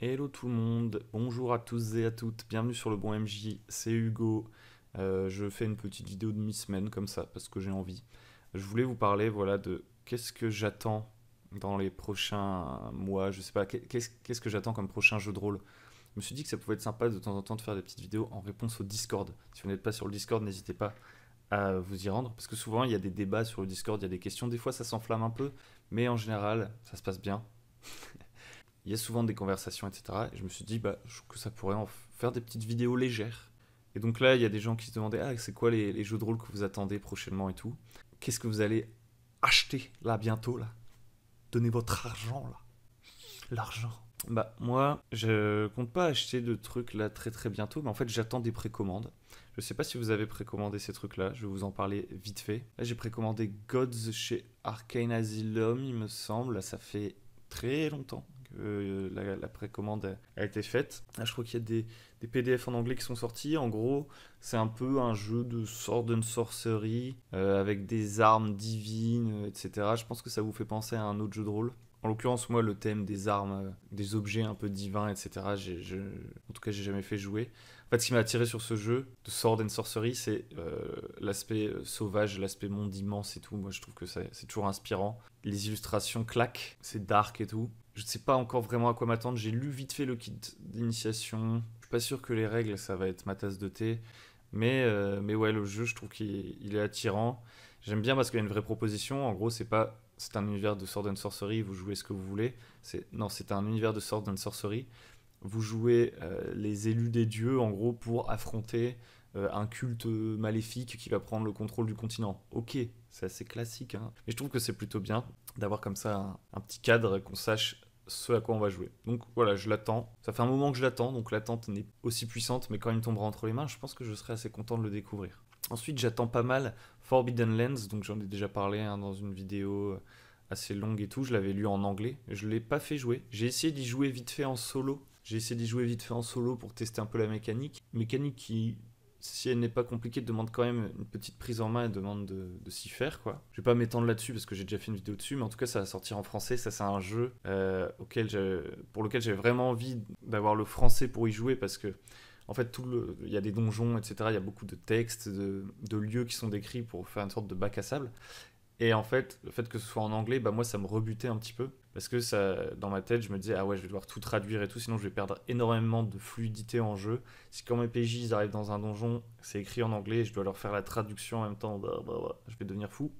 Hello tout le monde, bonjour à tous et à toutes, bienvenue sur le bon MJ, c'est Hugo. Je fais une petite vidéo de mi-semaine comme ça parce que j'ai envie. Je voulais vous parler voilà, de qu'est-ce que j'attends dans les prochains mois, je sais pas, qu'est-ce que j'attends comme prochain jeu de rôle. Je me suis dit que ça pouvait être sympa de temps en temps de faire des petites vidéos en réponse au Discord. Si vous n'êtes pas sur le Discord, n'hésitez pas à vous y rendre parce que souvent il y a des débats sur le Discord, il y a des questions, des fois ça s'enflamme un peu, mais en général ça se passe bien. Il y a souvent des conversations, etc. Et je me suis dit, bah, je trouve que ça pourrait en faire des petites vidéos légères. Et donc là, il y a des gens qui se demandaient, ah, c'est quoi les jeux de rôle que vous attendez prochainement et tout. Qu'est-ce que vous allez acheter là bientôt là? Donnez votre argent là. L'argent. Bah moi, je compte pas acheter de trucs là très très bientôt, mais en fait j'attends des précommandes. Je sais pas si vous avez précommandé ces trucs là, je vais vous en parler vite fait. Là j'ai précommandé Gods chez Arcane Asylum, il me semble, là ça fait très longtemps que la précommande a été faite. Là je crois qu'il y a des PDF en anglais qui sont sortis. En gros, c'est un peu un jeu de sword and sorcery avec des armes divines, etc. Je pense que ça vous fait penser à un autre jeu de rôle. En l'occurrence, moi, le thème des armes, des objets un peu divins, etc., en tout cas, j'ai jamais fait jouer. En fait, ce qui m'a attiré sur ce jeu de Sword and Sorcery, c'est l'aspect sauvage, l'aspect monde immense et tout. Moi, je trouve que c'est toujours inspirant. Les illustrations claquent, c'est dark et tout. Je ne sais pas encore vraiment à quoi m'attendre. J'ai lu vite fait le kit d'initiation. Je suis pas sûr que les règles, ça va être ma tasse de thé. Mais ouais, le jeu, je trouve qu'il est attirant. J'aime bien parce qu'il y a une vraie proposition. En gros, c'est un univers de Sword and Sorcery, vous jouez ce que vous voulez. Non, c'est un univers de Sword and Sorcery. Vous jouez les élus des dieux, en gros, pour affronter un culte maléfique qui va prendre le contrôle du continent. Ok, c'est assez classique, hein. Mais je trouve que c'est plutôt bien d'avoir comme ça un petit cadre, qu'on sache ce à quoi on va jouer. Donc voilà, je l'attends. Ça fait un moment que je l'attends, donc l'attente n'est aussi puissante, mais quand il me tombera entre les mains, je pense que je serai assez content de le découvrir. Ensuite, j'attends pas mal Forbidden Lands, donc j'en ai déjà parlé hein, dans une vidéo assez longue et tout. Je l'avais lu en anglais. Je l'ai pas fait jouer. J'ai essayé d'y jouer vite fait en solo. J'ai essayé d'y jouer vite fait en solo pour tester un peu la mécanique. Mécanique qui, si elle n'est pas compliquée, demande quand même une petite prise en main et demande de s'y faire, quoi. Je vais pas m'étendre là-dessus parce que j'ai déjà fait une vidéo dessus, mais en tout cas, ça va sortir en français. Ça, c'est un jeu pour lequel j'ai vraiment envie d'avoir le français pour y jouer parce que en fait, il y a des donjons, etc. Il y a beaucoup de textes, de lieux qui sont décrits pour faire une sorte de bac à sable. Et en fait, le fait que ce soit en anglais, bah moi, ça me rebutait un petit peu. Parce que ça, dans ma tête, je me disais, ah ouais, je vais devoir tout traduire et tout, sinon je vais perdre énormément de fluidité en jeu. Si quand mes PJ ils arrivent dans un donjon, c'est écrit en anglais, et je dois leur faire la traduction en même temps, je vais devenir fou.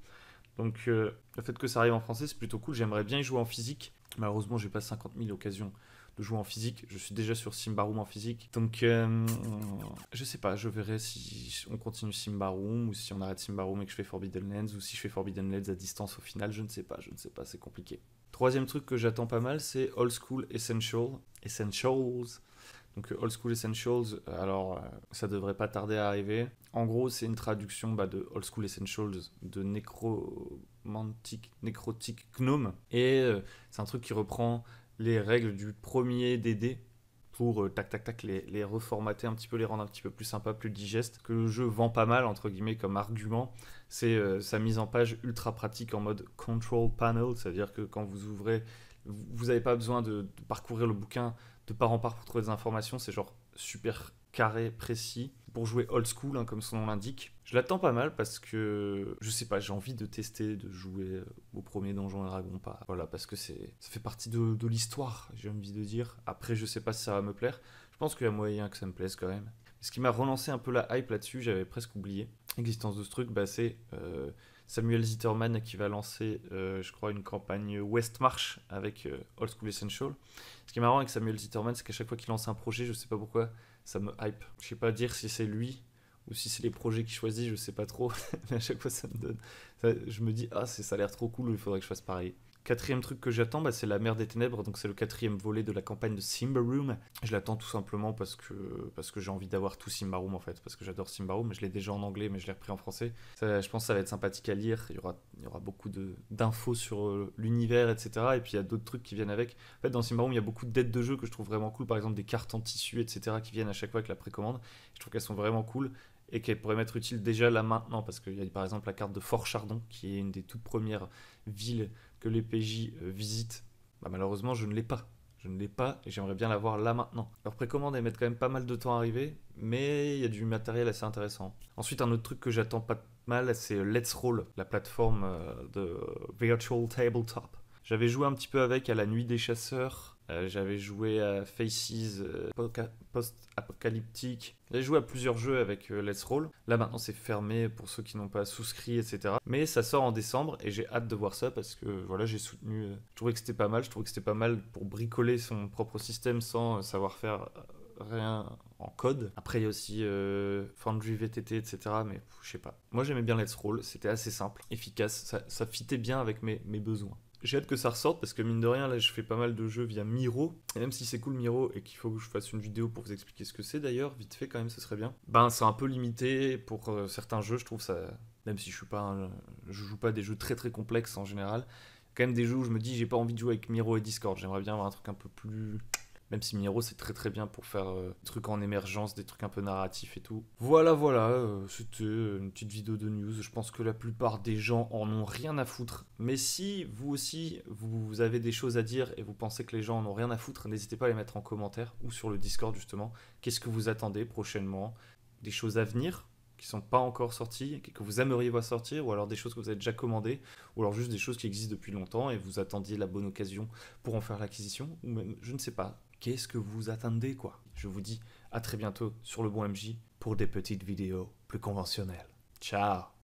Donc le fait que ça arrive en français, c'est plutôt cool. J'aimerais bien y jouer en physique. Malheureusement, j'ai pas 50 000 occasions de jouer en physique. Je suis déjà sur Simbaroum en physique. Donc je sais pas, je verrai si on continue Simbaroum ou si on arrête Simbaroum et que je fais Forbidden Lands ou si je fais Forbidden Lands à distance au final. Je ne sais pas, c'est compliqué. Troisième truc que j'attends pas mal, c'est Old School Essentials. Donc Old School Essentials, alors ça devrait pas tarder à arriver. En gros, c'est une traduction de Old School Essentials de Necrotic Gnome. Et c'est un truc qui reprend les règles du premier DD pour tac tac tac les reformater un petit peu, les rendre un petit peu plus sympas, plus digestes, que le jeu vend pas mal entre guillemets comme argument. C'est sa mise en page ultra pratique en mode control panel, c'est-à-dire que quand vous ouvrez, vous n'avez pas besoin de parcourir le bouquin de part en part pour trouver des informations, c'est genre super carré, précis, pour jouer old school, hein, comme son nom l'indique. Je l'attends pas mal parce que, je sais pas, j'ai envie de tester, de jouer au premier Donjon et Dragon, pas. Voilà, parce que ça fait partie de l'histoire, j'ai envie de dire. Après, je sais pas si ça va me plaire. Je pense qu'il y a moyen que ça me plaise quand même. Ce qui m'a relancé un peu la hype là-dessus, j'avais presque oublié l'existence de ce truc, c'est Samuel Zitterman qui va lancer, je crois, une campagne Westmarch avec Old School Essential. Ce qui est marrant avec Samuel Zitterman, c'est qu'à chaque fois qu'il lance un projet, je sais pas pourquoi, ça me hype. Je sais pas dire si c'est lui ou si c'est les projets qu'il choisit, je sais pas trop. Mais à chaque fois, ça me donne. Je me dis, ah, ça a l'air trop cool, il faudrait que je fasse pareil. Quatrième truc que j'attends, c'est La Mer des Ténèbres, donc c'est le quatrième volet de la campagne de Simbaroum. Je l'attends tout simplement parce que j'ai envie d'avoir tout Simbaroum en fait, parce que j'adore Simbaroum, je l'ai déjà en anglais mais je l'ai repris en français. Je pense que ça va être sympathique à lire, il y aura beaucoup d'infos sur l'univers, etc. Et puis il y a d'autres trucs qui viennent avec. En fait dans Simbaroum il y a beaucoup d'aides de jeu que je trouve vraiment cool, par exemple des cartes en tissu, etc. qui viennent à chaque fois avec la précommande. Je trouve qu'elles sont vraiment cool et qu'elles pourraient m'être utiles déjà là maintenant, parce qu'il y a par exemple la carte de Fort Chardon, qui est une des toutes premières villes que les PJ visitent. Malheureusement, je ne l'ai pas. Je ne l'ai pas et j'aimerais bien l'avoir là maintenant. Leur précommande, elle met quand même pas mal de temps à arriver, mais il y a du matériel assez intéressant. Ensuite, un autre truc que j'attends pas mal, c'est Let's Roll, la plateforme de Virtual Tabletop. J'avais joué un petit peu avec à la Nuit des Chasseurs. J'avais joué à Faces Post-Apocalyptique. J'ai joué à plusieurs jeux avec Let's Roll. Là maintenant c'est fermé pour ceux qui n'ont pas souscrit, etc. Mais ça sort en décembre et j'ai hâte de voir ça parce que voilà, j'ai soutenu. Je trouvais que c'était pas mal. Je trouvais que c'était pas mal pour bricoler son propre système sans savoir faire rien en code. Après il y a aussi Foundry VTT, etc. Mais je sais pas. Moi j'aimais bien Let's Roll. C'était assez simple, efficace. Ça fitait bien avec mes besoins. J'ai hâte que ça ressorte parce que mine de rien, là je fais pas mal de jeux via Miro. Et même si c'est cool Miro et qu'il faut que je fasse une vidéo pour vous expliquer ce que c'est d'ailleurs, vite fait quand même, ce serait bien. Ben c'est un peu limité pour certains jeux, je trouve ça. Même si je suis pas je joue pas des jeux très très complexes en général. Quand même des jeux où je me dis j'ai pas envie de jouer avec Miro et Discord. J'aimerais bien avoir un truc un peu plus. Même si Miro c'est très très bien pour faire des trucs en émergence, des trucs un peu narratifs et tout. Voilà, c'était une petite vidéo de news. Je pense que la plupart des gens en ont rien à foutre. Mais si vous aussi, vous avez des choses à dire et vous pensez que les gens en ont rien à foutre, n'hésitez pas à les mettre en commentaire ou sur le Discord justement. Qu'est-ce que vous attendez prochainement? Des choses à venir qui sont pas encore sorties, que vous aimeriez voir sortir, ou alors des choses que vous avez déjà commandées, ou alors juste des choses qui existent depuis longtemps et vous attendiez la bonne occasion pour en faire l'acquisition, ou même, je ne sais pas, qu'est-ce que vous attendez quoi? Je vous dis à très bientôt sur le bon MJ pour des petites vidéos plus conventionnelles. Ciao!